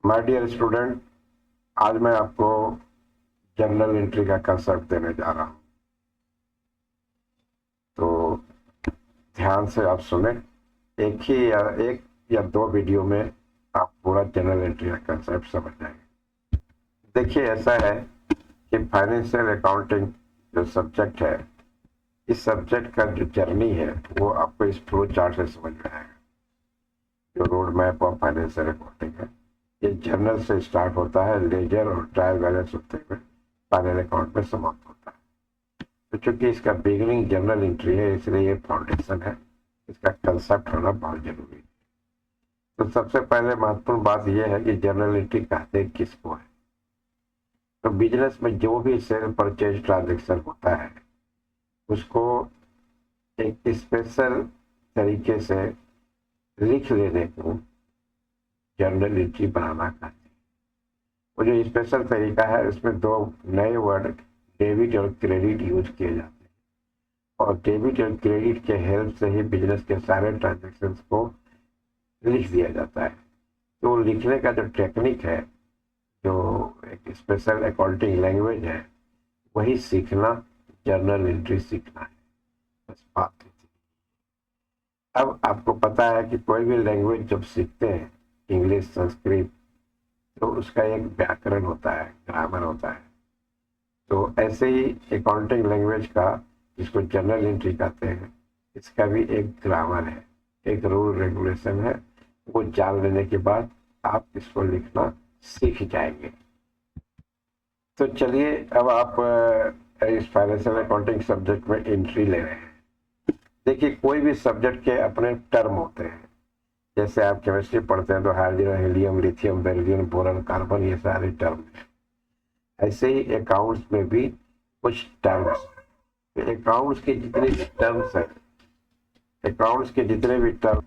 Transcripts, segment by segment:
My dear student, आज मैं आपको जर्नल एंट्री का कंसेप्ट देने जा रहा हूं। तो ध्यान से आप सुने। एक या दो वीडियो में आप पूरा जर्नल एंट्री का कंसेप्ट समझ जाएंगे। देखिए, ऐसा है कि फाइनेंशियल अकाउंटिंग जो सब्जेक्ट है, इस सब्जेक्ट का जो जर्नी है वो आपको इस फ्लो चार्ट से समझ में आएगा। जो road map of financial accounting है, ये जर्नल से स्टार्ट होता है, लेजर और ट्रायल बैलेंस होते हुए फाइनल अकाउंट में समाप्त होता है। तो चूंकि इसका बिगिनिंग जर्नल एंट्री है, इसलिए ये फाउंडेशन है, इसका कंसेप्ट होना बहुत जरूरी है। तो सबसे पहले महत्वपूर्ण बात यह है कि जर्नल एंट्री कहते किसको है। तो बिजनेस में जो भी सेल परचेज ट्रांजेक्शन होता है, उसको एक स्पेशल तरीके से लिख लेने को जर्नल एंट्री बनाना कहते हैं। वो जो स्पेशल तरीका है, उसमें दो नए वर्ड डेबिट और क्रेडिट यूज किए जाते हैं, और डेबिट और क्रेडिट के हेल्प से ही बिजनेस के सारे ट्रांजेक्शन को लिख दिया जाता है। तो लिखने का जो टेक्निक है, जो एक स्पेशल अकाउंटिंग लैंग्वेज है, वही सीखना, जर्नल एंट्री सीखना है। बस बात है। अब आपको पता है कि कोई भी लैंग्वेज जब सीखते हैं, इंग्लिश, संस्कृत, तो उसका एक व्याकरण होता है, ग्रामर होता है। तो ऐसे ही अकाउंटिंग लैंग्वेज का, जिसको जर्नल एंट्री कहते हैं, इसका भी एक ग्रामर है, एक रूल रेगुलेशन है। वो जान लेने के बाद आप इसको लिखना सीख जाएंगे। तो चलिए, अब आप इस फाइनेंशियल अकाउंटिंग सब्जेक्ट में एंट्री ले रहे हैं। देखिए, कोई भी सब्जेक्ट के अपने टर्म होते हैं। जैसे आप केमिस्ट्री पढ़ते हैं तो hydrogen, helium, lithium, beryllium, boron, carbon, ये सारे टर्म हैं। ऐसे ही अकाउंट्स में भी कुछ टर्म्स, अकाउंट्स के जितने भी टर्म्स हैं, अकाउंट्स के जितने भी टर्म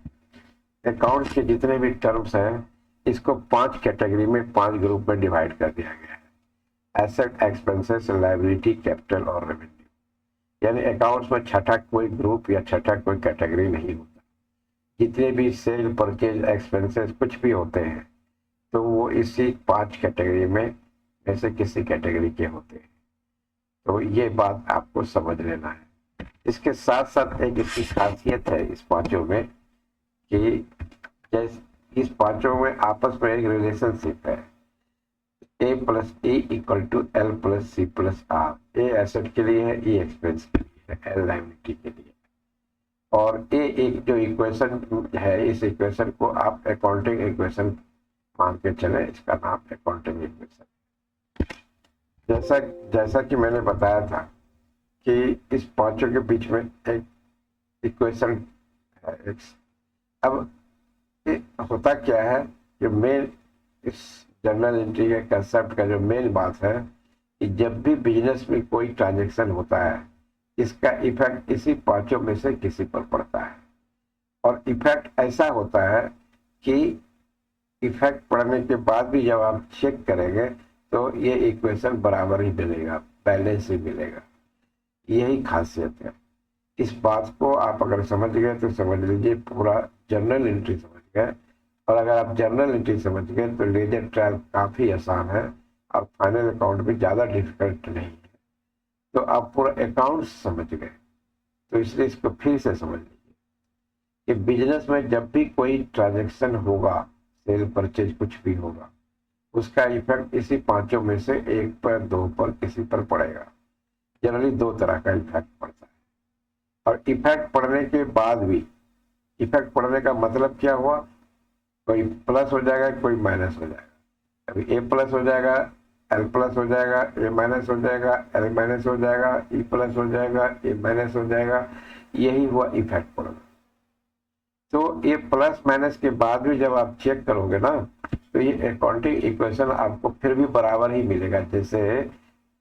अकाउंट्स के जितने भी टर्म्स हैं, इसको 5 कैटेगरी में, 5 ग्रुप में डिवाइड कर दिया गया है। एसेट, एक्सपेंसेस, लायबिलिटी, कैपिटल और रेवेन्यू। यानी अकाउंट्स में छठा कोई ग्रुप या छठा कोई कैटेगरी नहीं होता। जितने भी सेल, परचेज, एक्सपेंसेस कुछ भी होते हैं, तो वो इसी 5 कैटेगरी में से किसी कैटेगरी के होते हैं। तो ये बात आपको समझ लेना है। इसके साथ साथ एक इसकी खासियत है इस पांचों में, कि जैसे इस पांचों में आपस में एक रिलेशनशिप है। A plus A equal to L plus C plus R. A asset के लिए है, ई एक्सपेंस के लिए है, एल लायबिलिटी के लिए। और ए एक जो इक्वेशन है, इस इक्वेशन को आप अकाउंटिंग इक्वेशन मान के चले, इसका नाम अकाउंटिंग इक्वेशन। जैसा जैसा कि मैंने बताया था कि इस पांचों के बीच में एक इक्वेशन है, अब होता क्या है कि मेन इस जर्नल एंट्री के कंसेप्ट का जो मेन बात है, कि जब भी बिजनेस में कोई ट्रांजेक्शन होता है, इसका इफेक्ट इसी पांचों में से किसी पर पड़ता है। और इफेक्ट ऐसा होता है कि इफेक्ट पड़ने के बाद भी जब आप चेक करेंगे तो ये इक्वेशन बराबर ही मिलेगा, बैलेंस ही मिलेगा। यही खासियत है। इस बात को आप अगर समझ गए तो समझ लीजिए पूरा जर्नल एंट्री समझ गए। और अगर आप जर्नल एंट्री समझ गए तो लेजर ट्रायल काफी आसान है, और फाइनल अकाउंट भी ज्यादा डिफिकल्ट नहीं है। तो आप पूरा अकाउंट समझ गए, तो इसलिए इसको फिर से समझ लीजिए कि बिजनेस में जब भी कोई ट्रांजेक्शन होगा, सेल परचेज कुछ भी होगा, उसका इफेक्ट इसी पांचों में से एक पर, दो पर, किसी पर पड़ेगा। जनरली दो तरह का इफेक्ट पड़ता है। और इफेक्ट पड़ने के बाद भी, इफेक्ट पड़ने का मतलब क्या हुआ, कोई प्लस हो जाएगा, कोई माइनस हो जाएगा। अभी ए प्लस हो जाएगा, एल प्लस हो जाएगा, ए माइनस हो जाएगा, एल माइनस हो जाएगा, ई प्लस हो जाएगा, ए माइनस हो जाएगा। यही हुआ इफेक्ट पड़ना। तो ये प्लस माइनस के बाद भी जब आप चेक करोगे ना, तो ये अकाउंटिंग इक्वेशन आपको फिर भी बराबर ही मिलेगा, जैसे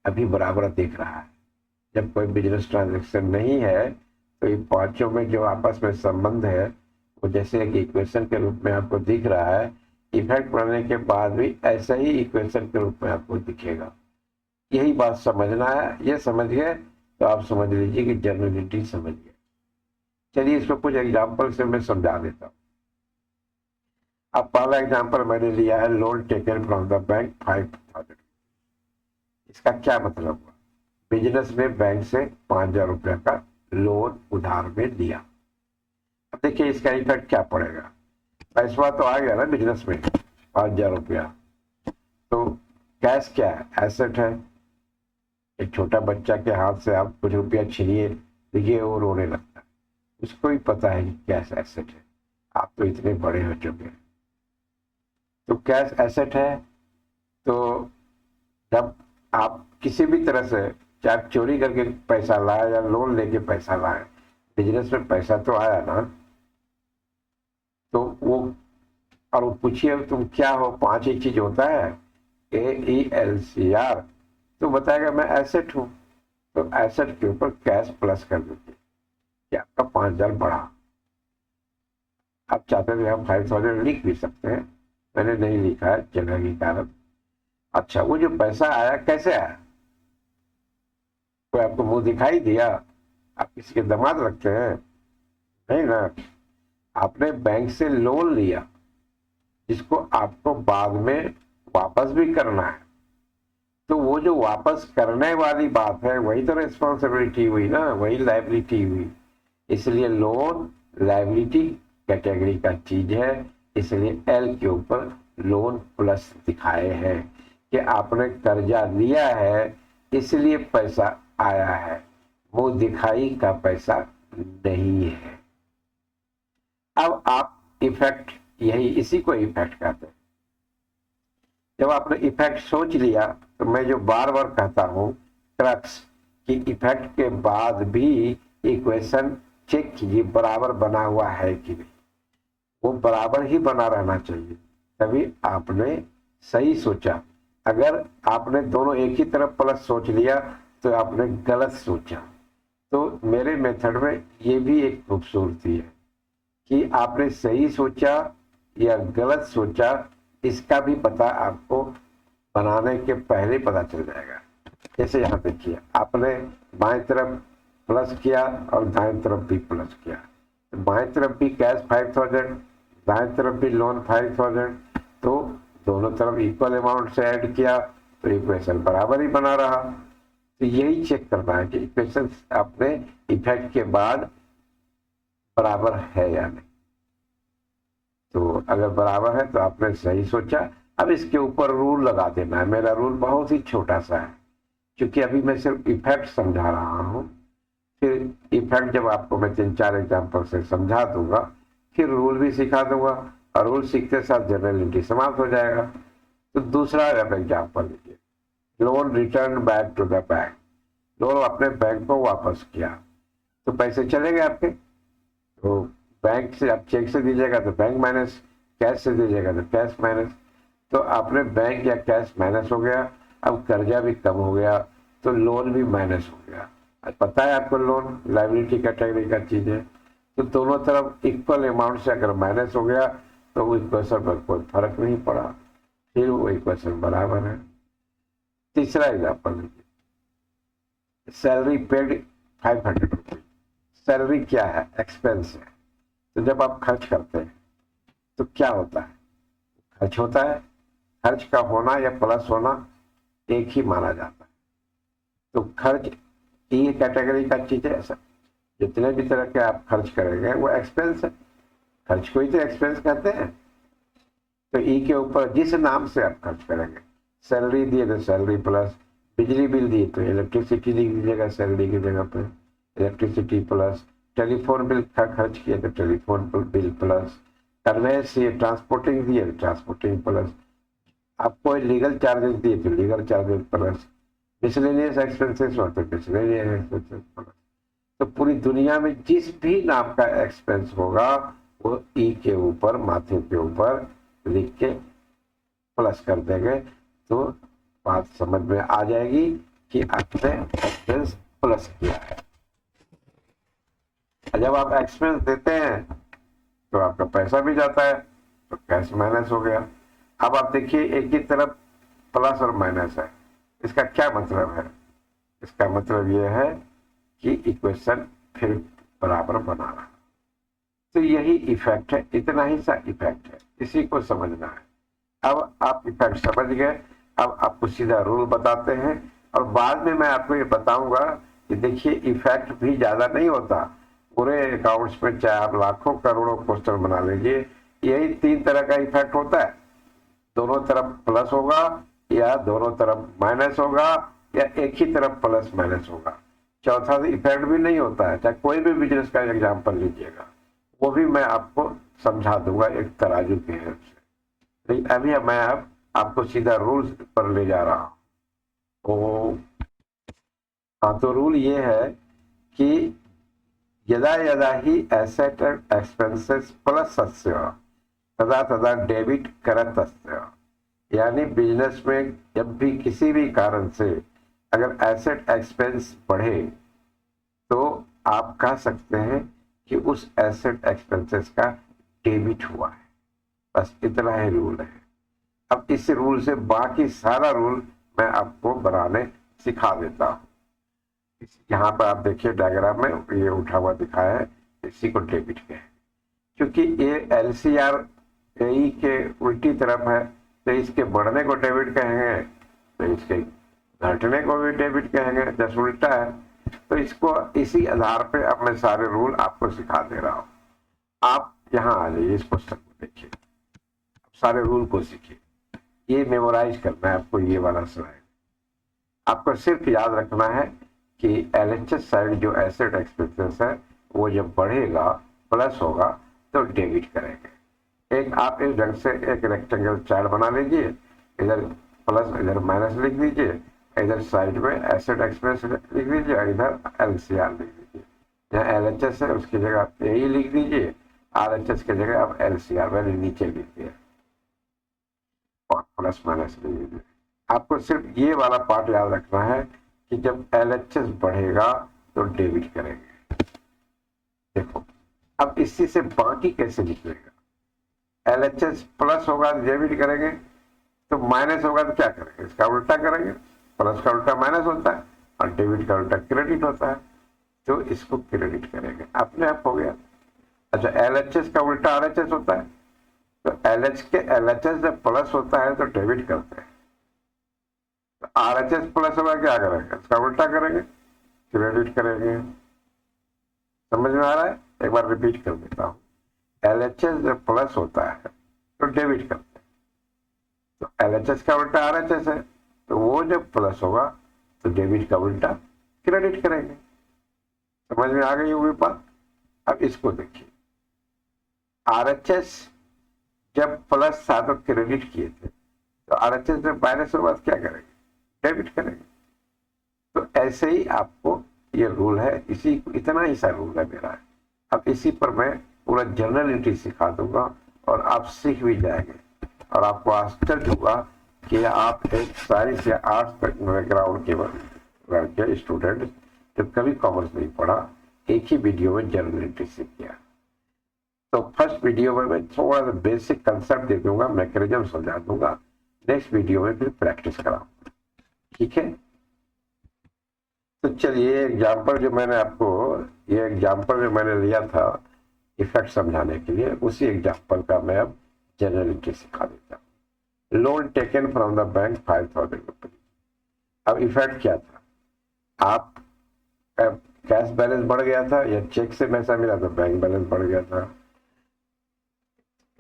अभी बराबर दिख रहा है। जब कोई बिजनेस ट्रांजेक्शन नहीं है, तो ये पांचों में जो आपस में संबंध है, वो जैसे एक इक्वेशन के रूप में आपको दिख रहा है, इफेक्ट पड़ने के बाद भी ऐसा ही इक्वेशन के रूप में आपको दिखेगा। यही बात समझना है। ये समझ गए तो आप समझ लीजिए कि जर्नलिटी समझ गए। चलिए, इसको कुछ एग्जाम्पल से मैं समझा देता हूँ। अब पहला एग्जांपल मैंने लिया है, loan taken from the bank 5,000। इसका क्या मतलब हुआ? बिजनेस में बैंक से 5,000 रुपया का लोन उधार में लिया। अब देखिए इसका इफेक्ट क्या पड़ेगा। पैसा तो आ गया ना बिजनेस में 5,000 रुपया, तो कैश क्या है? एसेट है। एक छोटा बच्चा के हाथ से आप कुछ रुपया छीनिए, देखिए वो रोने लगता है, उसको भी पता है कि कैश एसेट है। आप तो इतने बड़े हो चुके हैं, तो कैश एसेट है। तो जब आप किसी भी तरह से, चाहे आप चोरी करके पैसा लाए या लोन लेके पैसा लाए, बिजनेस में पैसा तो आया ना, तो वो, और वो पूछिए तुम क्या हो, 5 ही चीज होता है, AELCR, तो बताएगा मैं एसेट हूं। तो एसेट के ऊपर कैश प्लस कर दीजिए कि आपका 5,000 बढ़ा। आप चाहते थे हम 5,000 लिख भी सकते हैं, मैंने नहीं लिखा है जगह के कारण। अच्छा, वो जो पैसा आया कैसे आया? कोई आपको मुंह दिखाई दिया? आप किसी के दामाद रखते हैं? नहीं ना। आपने बैंक से लोन लिया जिसको आपको बाद में वापस भी करना है, तो वो जो वापस करने वाली बात है वही तो रिस्पॉन्सिबिलिटी हुई ना, वही लायबिलिटी हुई। इसलिए लोन लायबिलिटी कैटेगरी का चीज है, इसलिए एल के ऊपर लोन प्लस दिखाए हैं कि आपने कर्जा लिया है इसलिए पैसा आया है, वो दिखाई का पैसा नहीं है। अब आप इफेक्ट, यही इसी को इफेक्ट कहते हैं। जब आपने इफेक्ट सोच लिया, तो मैं जो बार बार कहता हूं क्रक्स कि इफेक्ट के बाद भी इक्वेशन चेक कीजिए बराबर बना हुआ है कि नहीं। वो बराबर ही बना रहना चाहिए, तभी आपने सही सोचा। अगर आपने दोनों एक ही तरफ प्लस सोच लिया तो आपने गलत सोचा। तो मेरे मेथड में ये भी एक खूबसूरती है कि आपने सही सोचा या गलत सोचा, इसका भी पता आपको बनाने के पहले पता चल जाएगा। जैसे यहाँ देखिए, आपने बाएं तरफ प्लस किया और दाएं तरफ भी प्लस किया, तो बाएं तरफ भी कैश 5,000, दाएं तरफ भी लोन 5,000, तो दोनों तरफ इक्वल अमाउंट से ऐड किया तो इक्वेशन बराबर ही बना रहा। तो यही चेक करना है कि इक्वेशन अपने इफेक्ट के बाद बराबर है या नहीं। तो अगर बराबर है तो आपने सही सोचा। अब इसके ऊपर रूल लगा देना है। मेरा रूल बहुत ही छोटा सा है, क्योंकि अभी मैं सिर्फ इफेक्ट समझा रहा हूं। फिर इफेक्ट जब आपको मैं 3-4 एग्जाम्पल से समझा दूंगा, फिर रूल भी सिखा दूंगा, और रूल सीखते साथ जनरलिटी समाप्त हो जाएगा। तो दूसरा एग्जाम्पल लीजिए, loan return back to the bank. Loan अपने बैंक को वापस किया, तो पैसे चले गए आपके। तो बैंक से आप चेक से दीजिएगा तो बैंक माइनस, कैश से दीजिएगा तो कैश माइनस। तो आपने बैंक या कैश माइनस हो गया, अब कर्जा भी कम हो गया, तो लोन भी माइनस हो गया। पता है आपको लोन लायबिलिटी कैटेगरी का चीज है, तो दोनों तरफ इक्वल अमाउंट से अगर माइनस हो गया तो वो इक्वेशन पर कोई फर्क नहीं पड़ा, फिर वो इक्वेशन बराबर है। तीसरा एग्जाम्पल लीजिए, सैलरी पेड 500 रुपीज। सैलरी क्या है? एक्सपेंस है। तो जब आप खर्च करते हैं तो क्या होता है? खर्च होता है। खर्च का होना या प्लस होना एक ही माना जाता है। तो खर्च ई कैटेगरी का चीज है। ऐसा जितने भी तरह के आप खर्च करेंगे वो एक्सपेंस है, खर्च को ही तो एक्सपेंस कहते हैं। तो ई के ऊपर जिस नाम से आप खर्च करेंगे, सैलरी दिए तो सैलरी प्लस, बिजली बिल दिए तो इलेक्ट्रिसिटी लिख दीजिएगा सैलरी की जगह पे, इलेक्ट्रिसिटी प्लस, टेलीफोन बिल खर्च किए तो टेलीफोन बिल प्लस, कन्वेंस ये ट्रांसपोर्टिंग दिए तो ट्रांसपोर्टिंग प्लस, आपको लीगल चार्जेस दिए तो legal charges plus, miscellaneous expenses हो तो मिसलेनियस एक्सपेंसेस प्लस। तो पूरी दुनिया में जिस भी नाम का एक्सपेंस होगा वो ई के ऊपर, माथे के ऊपर लिख के प्लस कर देंगे, तो बात समझ में आ जाएगी कि आपने एक्सपेंस प्लस किया है। जब आप एक्सपेंस देते हैं तो आपका पैसा भी जाता है, तो कैश माइनस हो गया। अब आप देखिए एक ही तरफ प्लस और माइनस है, इसका क्या मतलब है? इसका मतलब यह है कि इक्वेशन फिर बराबर बना रहा। तो यही इफेक्ट है, इतना ही सा इफेक्ट है। इसी को समझना है। अब आप इफेक्ट समझ गए, अब आपको सीधा रूल बताते हैं और बाद में मैं आपको ये बताऊंगा कि देखिए इफेक्ट भी ज्यादा नहीं होता। पूरे अकाउंट्स में चाहे आप लाखों करोड़ों पोस्टर बना लीजिए, यही 3 तरह का इफेक्ट होता है। दोनों तरफ प्लस होगा या दोनों तरफ माइनस होगा या एक ही तरफ प्लस माइनस होगा। चौथा इफेक्ट भी नहीं होता है। चाहे कोई भी बिजनेस का एग्जाम्पल लीजिएगा, वो भी मैं आपको समझा दूंगा एक तराजू के हेल्प से। लेकिन अभी मैं अब आपको सीधा रूल्स पर ले जा रहा हूँ। तो रूल ये है कि यदा यदा ही एसेट एंड एक्सपेंसेस प्लस तदा तदा डेबिट करतस्य, यानी बिजनेस में जब भी किसी भी कारण से अगर एसेट एक्सपेंस बढ़े तो आप कह सकते हैं कि उस एसेट एक्सपेंसेस का डेबिट हुआ है। बस इतना ही रूल है। अब इस रूल से बाकी सारा रूल मैं आपको बनाने सिखा देता हूँ। यहाँ पर आप देखिए डायग्राम में ये उठा हुआ दिखाया है, इसी को डेबिट के है। क्योंकि ये LCR AE के उल्टी तरफ है तो इसके बढ़ने को डेबिट कहेंगे, तो इसके घटने को भी डेबिट कहेंगे, जैसे उल्टा है। तो इसको इसी आधार पे अब मैं सारे रूल आपको सिखा दे रहा हूँ। आप यहाँ आ जाइए, इस पुस्तक को देखिए, सारे रूल को सीखिए। ये मेमोराइज करना है आपको, ये वाला स्लाइड आपको सिर्फ याद रखना है कि LHS साइड जो एसेट एक्सपेंसेस है वो जब बढ़ेगा प्लस होगा तो डेबिट करेंगे। एक आप इस ढंग से एक रेक्टेंगल चार्ट बना लीजिए, इधर प्लस इधर माइनस लिख दीजिए, इधर साइड में एसेट एक्सपेंस लिख दीजिए और इधर LCR लिख दीजिए। जहाँ LHS है उसकी जगह आप AE लिख दीजिए, RHS की जगह आप LCR मैंने नीचे लिख दिया और प्लस माइनस लिख दीजिए। आपको सिर्फ ये वाला पार्ट याद रखना है कि जब LHS बढ़ेगा तो डेबिट करेंगे। देखो अब इसी से बाकी कैसे निकलेगा। LHS प्लस होगा तो डेबिट करेंगे, तो माइनस होगा तो क्या करेंगे, इसका उल्टा करेंगे। प्लस का उल्टा माइनस होता है और डेबिट का उल्टा क्रेडिट होता है, तो इसको क्रेडिट करेंगे, अपने आप हो गया। अच्छा LHS का उल्टा RHS होता है, तो LHS जब प्लस होता है तो डेबिट करते हैं, RHS प्लस होगा क्या करेंगे, इसका उल्टा करेंगे, क्रेडिट करेंगे। समझ में आ रहा है? एक बार रिपीट कर देता हूँ। LHS जब प्लस होता है तो डेबिट करते हैं, तो LHS का उल्टा RHS है, तो वो जब प्लस होगा तो डेबिट का उल्टा क्रेडिट करेंगे। समझ में आ गई होगी बात? अब इसको देखिए, RHS जब प्लस था तो क्रेडिट किए थे, तो RHS जब माइनस होगा तो क्या करेंगे, डेबिट करेंगे। तो ऐसे ही आपको ये रूल है, इसी इतना ही सा रूल है मेरा। अब इसी पर मैं पूरा जनरल एंट्री सिखा दूंगा और आप सीख भी जाएंगे और आपको आश्चर्य होगा कि आप एक साइंस या आर्ट्स बैकग्राउंड के स्टूडेंट जब कभी कॉमर्स नहीं पढ़ा, एक ही वीडियो में जनरल एंट्री सीख गया। तो फर्स्ट वीडियो में मैं थोड़ा सा बेसिक कंसेप्ट दे दूंगा, मैकेनिज्म समझा दूंगा, नेक्स्ट वीडियो में फिर प्रैक्टिस कराऊंगा। ठीक है? तो चलिए एग्जाम्पल जो मैंने लिया था इफेक्ट समझाने के लिए, उसी एग्जाम्पल का मैं अब जनरल एंट्री सिखा देता हूँ। Loan taken from the bank 5000 rupees. अब इफेक्ट क्या था, आप कैश बैलेंस बढ़ गया था या चेक से पैसा मिला तो बैंक बैलेंस बढ़ गया था।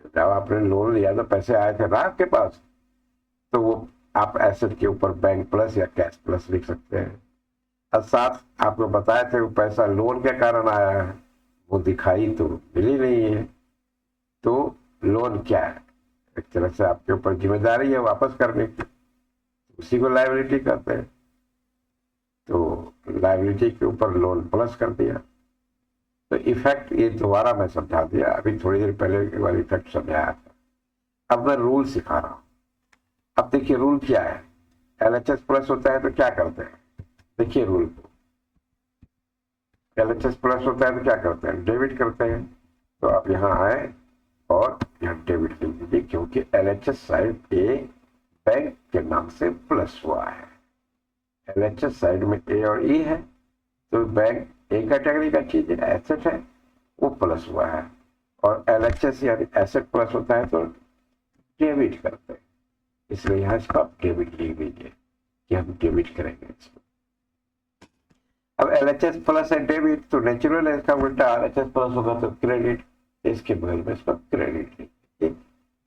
जब आपने लोन लिया तो पैसे आए थे ना आपके पास, तो वो आप एसेट के ऊपर बैंक प्लस या कैश प्लस लिख सकते हैं। और साथ आपको बताए थे वो पैसा लोन के कारण आया है, वो दिखाई तो मिली नहीं है, तो लोन क्या है, एक तरह से आपके ऊपर जिम्मेदारी है वापस करने की, उसी को लायबिलिटी कहते हैं। तो लायबिलिटी के ऊपर लोन प्लस कर दिया। तो इफेक्ट ये दोबारा मैं समझा दिया, अभी थोड़ी देर पहले एक बार इफेक्ट समझाया था। अब मैं रूल सिखा रहा हूँ। अब देखिए रूल क्या है, LHS प्लस होता है तो क्या करते हैं, देखिए रूल को, LHS प्लस होता है तो क्या करते हैं, डेबिट करते हैं। तो आप यहाँ आए और यहाँ डेबिट कर दीजिए, क्योंकि LHS साइड ए बैंक के नाम से प्लस हुआ है। LHS साइड में ए और ई है, तो बैंक ए कैटेगरी का चीज है, एसेट है, वो प्लस हुआ है। और LHS यानी एसेट प्लस होता है तो डेबिट करते हैं, इसलिए यहाँ इसको आप डेबिट लिख दीजिए कि हम डेबिट करेंगे इसको। अब LHS प्लस है डेबिट, तो नेचुरल है इसका उल्टा RHS प्लस होगा तो क्रेडिट, इसके बगल में इसका क्रेडिट लिखिए।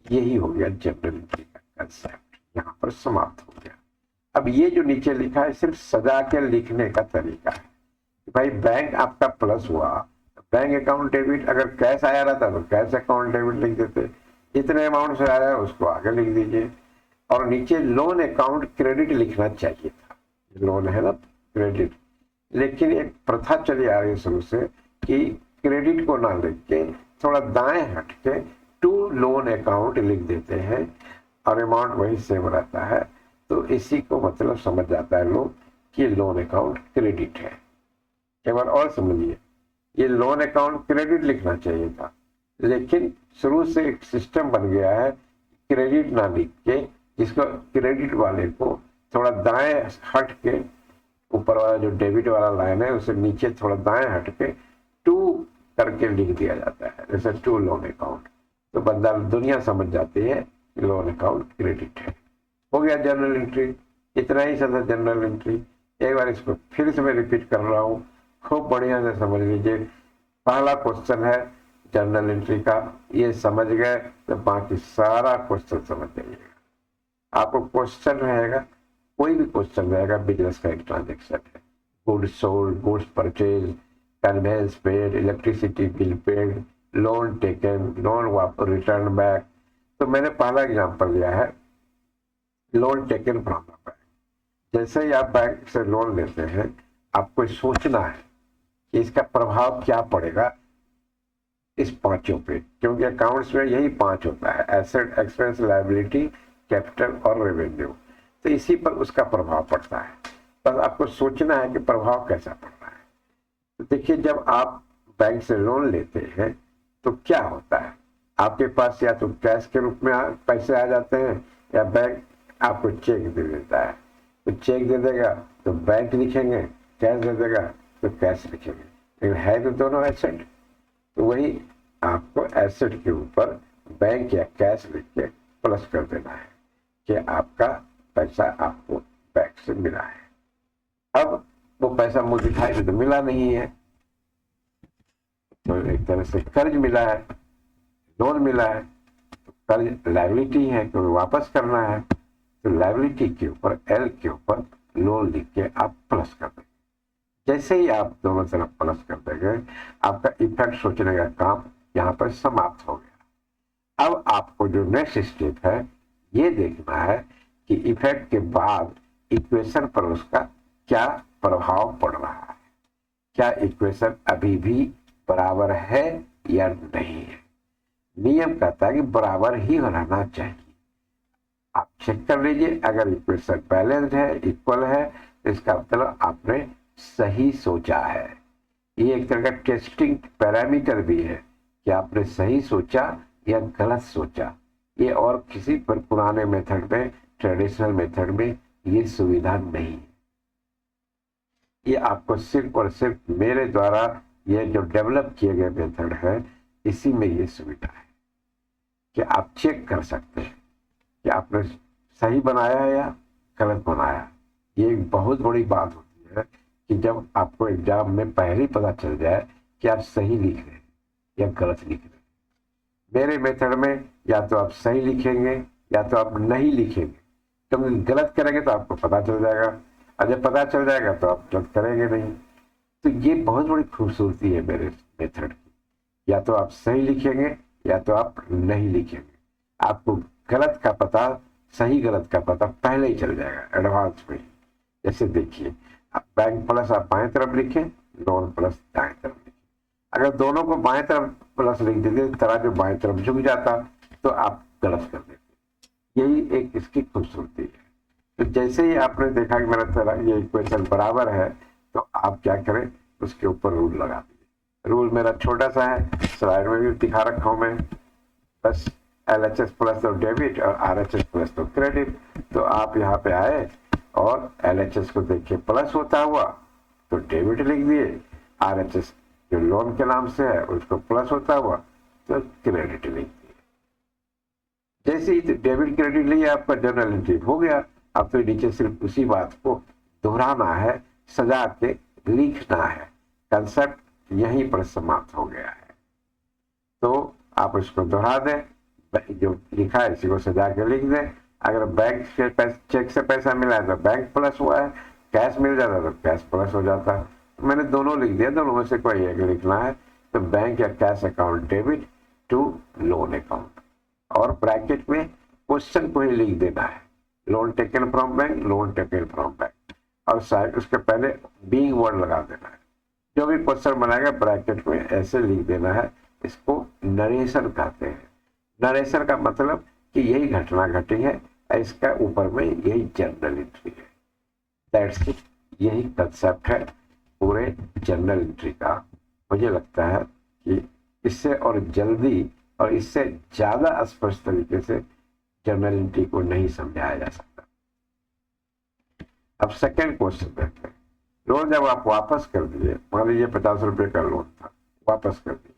यही हो गया जनरल एंट्री का कंसेप्ट, यहाँ पर समाप्त हो गया। अब ये जो नीचे लिखा है सिर्फ सजा के लिखने का तरीका है। भाई बैंक आपका प्लस हुआ, बैंक अकाउंट डेबिट, अगर कैश आया रहता तो कैश अकाउंट डेबिट लिख देते, जितने अमाउंट से आया उसको आगे लिख दीजिए। और नीचे लोन अकाउंट क्रेडिट लिखना चाहिए था, लोन है ना क्रेडिट, लेकिन एक प्रथा चली आ रही है शुरू से कि क्रेडिट को ना लिख के थोड़ा दाएं हट के टू लोन अकाउंट लिख देते हैं और अमाउंट वही सेम रहता है, तो इसी को मतलब समझ जाता है लोग कि लोन अकाउंट क्रेडिट है। एक बार और समझिए, ये लोन अकाउंट क्रेडिट लिखना चाहिए था, लेकिन शुरू से एक सिस्टम बन गया है क्रेडिट ना लिख के, जिसको क्रेडिट वाले को थोड़ा दाएं हट के, ऊपर वाला जो डेबिट वाला लाइन है उसे नीचे थोड़ा दाएं हट के टू करके लिख दिया जाता है, जैसे टू लोन अकाउंट, तो बंदा दुनिया समझ जाती है कि लोन अकाउंट क्रेडिट है। हो गया जनरल एंट्री, इतना ही था जनरल एंट्री। एक बार इसको फिर से मैं रिपीट कर रहा हूँ, खूब बढ़िया से समझ लीजिए। पहला क्वेश्चन है जनरल एंट्री का, ये समझ गए तो बाकी सारा क्वेश्चन समझ जाइएगा। आपको क्वेश्चन रहेगा, कोई भी क्वेश्चन रहेगा, बिजनेस का एक ट्रांजेक्शन है, goods sold, goods purchase, conveyance paid, electricity bill paid, loan taken, loan वापस रिटर्न बैक। तो मैंने पहला एग्जांपल लिया है loan taken from the bank. जैसे ही आप बैंक से लोन लेते हैं, आपको सोचना है कि इसका प्रभाव क्या पड़ेगा इस पांचों पे, क्योंकि अकाउंट्स में यही पांच होता है, एसेट, एक्सपेंस, लायबिलिटी, कैपिटल और रेवेन्यू। तो इसी पर उसका प्रभाव पड़ता है, बस आपको सोचना है कि प्रभाव कैसा पड़ रहा है। तो देखिए, जब आप बैंक से लोन लेते हैं तो क्या होता है, आपके पास या तो कैश के रूप में पैसे आ जाते हैं या बैंक आपको चेक दे देता है। तो चेक दे देगा तो बैंक लिखेंगे, कैश दे देगा तो कैश लिखेंगे, लेकिन है तो दोनों एसेट। तो वही आपको एसेट के ऊपर बैंक या कैश लिख के प्लस कर देना है कि आपका पैसा आपको बैंक से मिला है। अब वो पैसा मुझे दिखाई दे तो मिला नहीं है, तो एक तरह से कर्ज मिला है, लोन मिला है, तो कर्ज लायबिलिटी है क्योंकि वापस करना है, तो लायबिलिटी के ऊपर एल के ऊपर लोन लिख के आप प्लस कर देंगे। जैसे ही आप दोनों तरफ प्लस कर देंगे, आपका इफेक्ट सोचने का काम यहाँ पर समाप्त हो गया। अब आपको जो नेक्स्ट स्टेप है ये देखना है कि इफेक्ट के बाद इक्वेशन पर उसका क्या प्रभाव पड़ रहा है, क्या इक्वेशन अभी भी बराबर है या नहीं है। नियम कहता है कि बराबर ही रहना चाहिए। आप चेक कर लीजिए, अगर इक्वेशन बैलेंस्ड है, इक्वल है, तो इसका मतलब आपने सही सोचा है। ये एक तरह का टेस्टिंग पैरामीटर भी है कि आपने सही सोचा या गलत सोचा। ये और किसी पर पुराने मेथड में, ट्रेडिशनल मेथड में ये सुविधा नहीं है। ये आपको सिर्फ और सिर्फ मेरे द्वारा ये जो डेवलप किए गए मेथड है, इसी में ये सुविधा है कि आप चेक कर सकते हैं कि आपने सही बनाया है या गलत बनाया। ये एक बहुत बड़ी बात होती है कि जब आपको एग्जाम में पहले ही पता चल जाए कि आप सही लिख रहे हैं या गलत लिख रहे हैं। मेरे मेथड में या तो आप सही लिखेंगे या तो आप नहीं लिखेंगे, क्योंकि गलत करेंगे तो आपको पता चल जाएगा, और जब पता चल जाएगा तो आप गलत करेंगे नहीं। तो ये बहुत बड़ी खूबसूरती है मेरे मेथड की, या तो आप सही लिखेंगे या तो आप नहीं लिखेंगे। आपको गलत का पता, सही गलत का पता पहले ही चल जाएगा, एडवांस में। जैसे देखिए, आप बैंक प्लस आप बाएं तरफ लिखें, लोन प्लस दाएं तरफ लिखें। अगर दोनों को बाएं तरफ प्लस लिख देते, तराजू बाएं तरफ झुक जाता, तो आप गलत कर देते। यही एक इसकी खूबसूरती है। तो जैसे ही आपने देखा कि मेरा ये इक्वेशन बराबर है, तो आप क्या करें, उसके ऊपर रूल लगा दीजिए। रूल मेरा छोटा सा है, स्लाइड में भी दिखा रखा हूं मैं, बस LHS प्लस तो डेबिट और RHS प्लस तो क्रेडिट। तो आप यहाँ पे आए और LHS को देखिए प्लस होता हुआ तो डेबिट लिख दिए, RHS जो लोन के नाम से है उसको प्लस होता हुआ तो क्रेडिट लिख दिए। जैसे ही डेबिट क्रेडिट लिया आपका जर्नल एंट्री हो गया। अब तो नीचे सिर्फ उसी बात को दोहराना है, सजा के लिखना है। कंसेप्ट यहीं पर समाप्त हो गया है। तो आप इसको दोहरा दें, जो लिखा है इसी को सजा के लिख दें। अगर बैंक से चेक से पैसा मिला है तो बैंक प्लस हुआ है, कैश मिल जाता तो कैश प्लस हो जाता। मैंने दोनों लिख दिया, दोनों में से कोई एक लिखना है। तो बैंक या cash account debit to loan account, और ब्रैकेट में क्वेश्चन को ही लिख देना है, loan taken from bank, loan taken from bank, और साइड उसके पहले बीइंग वर्ड लगा देना है। जो भी क्वेश्चन बनाएगा ब्रैकेट में ऐसे लिख देना है। इसको नरेशन कहते हैं। नरेशन का मतलब कि यही घटना घटी है, इसका ऊपर में यही जर्नल एंट्री है। दैट्स इट, यही कंसेप्ट है पूरे जर्नल एंट्री का। मुझे लगता है कि इससे और जल्दी और इससे ज्यादा स्पष्ट तरीके से जर्नल एंट्री को नहीं समझाया जा सकता। अब सेकेंड क्वेश्चन देखते हैं। लोन जब आप वापस कर दिए, मान लीजिए 50 रुपए का लोन था, वापस कर दिए,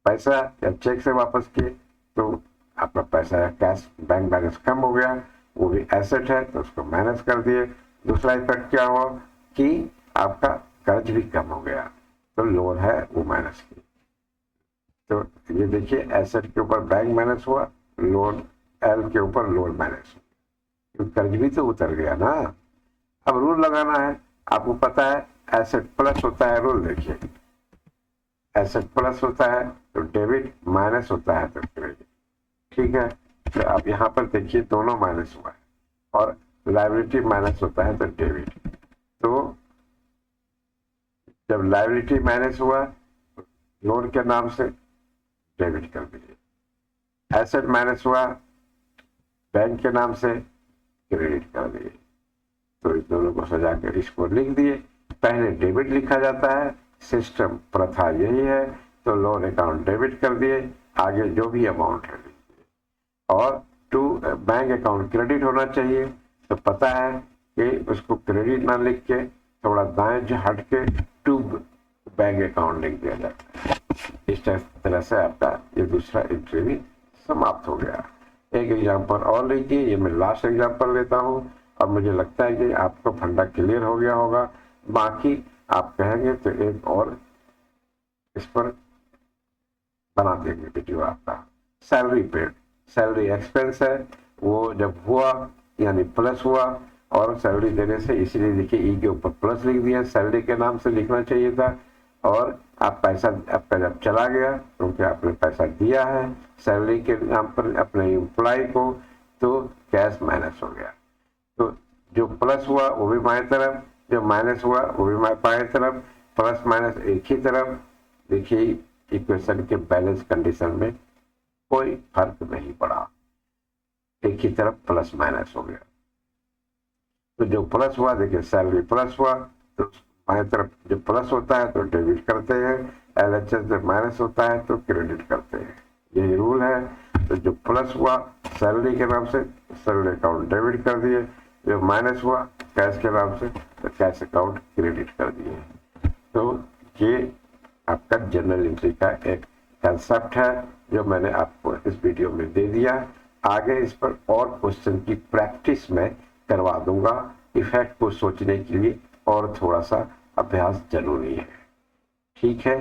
पैसा या चेक से वापस किए तो आपका पैसा या कैश बैंक बैलेंस कम हो गया, वो भी एसेट है तो उसको माइनस कर दिए। दूसरा इफेक्ट क्या हुआ कि आपका कर्ज भी कम हो गया, तो लोन है वो माइनस की। तो ये देखिए, एसेट के ऊपर बैंक माइनस हुआ, लोन एल के ऊपर लोन माइनस हुआ, कर्ज भी तो उतर गया ना। अब रूल लगाना है, आपको पता है एसेट प्लस होता है, रूल देखिए, एसेट प्लस होता है तो डेबिट, माइनस होता है तो क्रेडिट। ठीक है, तो अब यहाँ पर देखिए दोनों माइनस हुआ है, और लायबिलिटी माइनस होता है तो डेबिट। तो जब लायबिलिटी माइनस हुआ लोन के नाम से डेबिट कर दीजिए, एसेट माइनस हुआ बैंक के नाम से क्रेडिट कर दिए। तो इस दोनों को सजा कर इसको लिख दिए। पहले डेबिट लिखा जाता है, सिस्टम प्रथा यही है, तो लोन अकाउंट डेबिट कर दिए, आगे जो भी अमाउंट है लिख दिए। और टू बैंक अकाउंट क्रेडिट होना चाहिए, तो पता है कि उसको क्रेडिट ना लिख के थोड़ा दाएं हट के टू बैंक अकाउंट लिख दिया जाता है। इस तरह से आपका ये दूसरा एंट्री भी समाप्त हो गया। एक एग्जाम्पल और लीजिए, ये मैं लास्ट एग्जाम्पल लेता हूँ, और मुझे लगता है कि आपको फंडा क्लियर हो गया होगा। बाकी आप कहेंगे तो एक और इस पर बना देंगे वीडियो आपका। सैलरी पेड, सैलरी एक्सपेंस है, वो जब हुआ यानी प्लस हुआ, और सैलरी देने से इसीलिए देखिए ई के ऊपर प्लस लिख दिया, सैलरी के नाम से लिखना चाहिए था। और आप पैसा आपका जब चला गया क्योंकि आपने पैसा दिया है सैलरी के नाम पर अपने एम्प्लॉय को, तो कैश माइनस हो गया। तो जो प्लस हुआ वो भी बाएं तरफ, जो माइनस हुआ वो भी बाएं तरफ, प्लस माइनस एक ही तरफ। देखिए इक्वेशन के बैलेंस कंडीशन में कोई फर्क नहीं पड़ा, एक ही तरफ प्लस माइनस हो गया। तो जो प्लस हुआ देखिए सैलरी प्लस हुआ तो बाएं तरफ जो प्लस होता है तो डेबिट करते हैं, एलएचएस जब माइनस होता है तो क्रेडिट करते हैं, यही रूल है। तो जो प्लस हुआ सैलरी के नाम से सैलरी अकाउंट डेबिट कर दिए, जो माइनस हुआ कैश के नाम से तो कैश अकाउंट क्रेडिट कर दिए। तो ये आपका जर्नल एंट्री का एक कंसेप्ट है जो मैंने आपको इस वीडियो में दे दिया। आगे इस पर और क्वेश्चन की प्रैक्टिस में करवा दूंगा, इफेक्ट को सोचने के लिए और थोड़ा सा अभ्यास जरूरी है। ठीक है,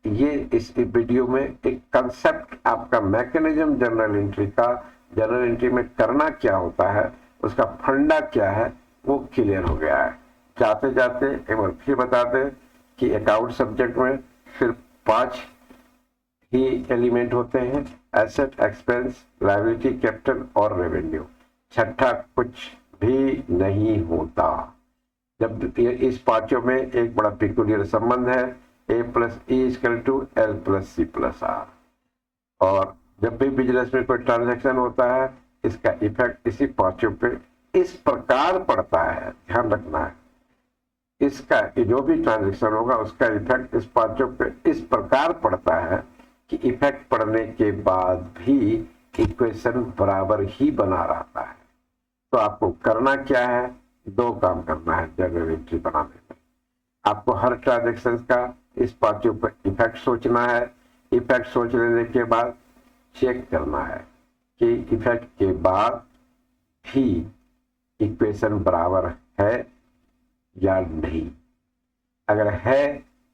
ये इस वीडियो में एक कंसेप्ट आपका मैकेनिज्म जर्नल एंट्री का, जर्नल एंट्री में करना क्या होता है, उसका फंडा क्या है वो क्लियर हो गया है। जाते जाते एक बार फिर बता दें कि अकाउंट सब्जेक्ट में सिर्फ 5 ही एलिमेंट होते हैं, एसेट, एक्सपेंस, लायबिलिटी, कैपिटल और रेवेन्यू। छठा कुछ भी नहीं होता। जब इस पांचों में एक बड़ा पिक्यूलियर संबंध है, A plus E equal to L plus C plus R. और जब भी बिजनेस में कोई ट्रांजैक्शन होता है इसका इफेक्ट इसी पांचों पे इस प्रकार पड़ता है, ध्यान रखना है। इसका जो भी ट्रांजैक्शन होगा उसका इफेक्ट इस पांचों पे इस प्रकार पड़ता है कि इफेक्ट पड़ने के बाद भी इक्वेशन बराबर ही बना रहता है। तो आपको करना क्या है, 2 काम करना है जर्नल एंट्री बनाने में। आपको हर ट्रांजैक्शन का इस पांचों पर इफेक्ट सोचना है, इफेक्ट सोच लेने के बाद चेक करना है कि इफेक्ट के बाद भी इक्वेशन बराबर है या नहीं। अगर है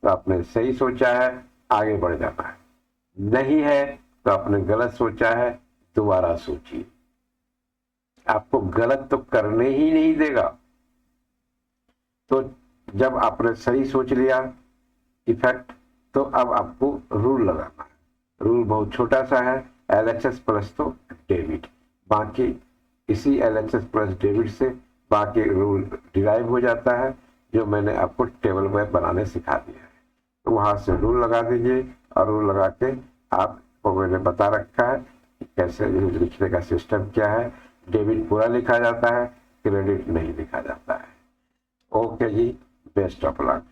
तो आपने सही सोचा है, आगे बढ़ जाना है। नहीं है तो आपने गलत सोचा है, दोबारा सोचिए। आपको गलत तो करने ही नहीं देगा। तो जब आपने सही सोच लिया इफेक्ट, तो अब आपको रूल लगाना है। रूल बहुत छोटा सा है, LHS प्लस तो डेबिट, बाकी इसी LHS प्लस डेबिट से बाकी रूल डिराइव हो जाता है, जो मैंने आपको टेबल में बनाने सिखा दिया है। तो वहां से रूल लगा दीजिए, और रूल लगा के आपको मैंने बता रखा है कि कैसे लिखने का सिस्टम क्या है। डेबिट पूरा लिखा जाता है, क्रेडिट नहीं लिखा जाता है। Okay ji, best of luck.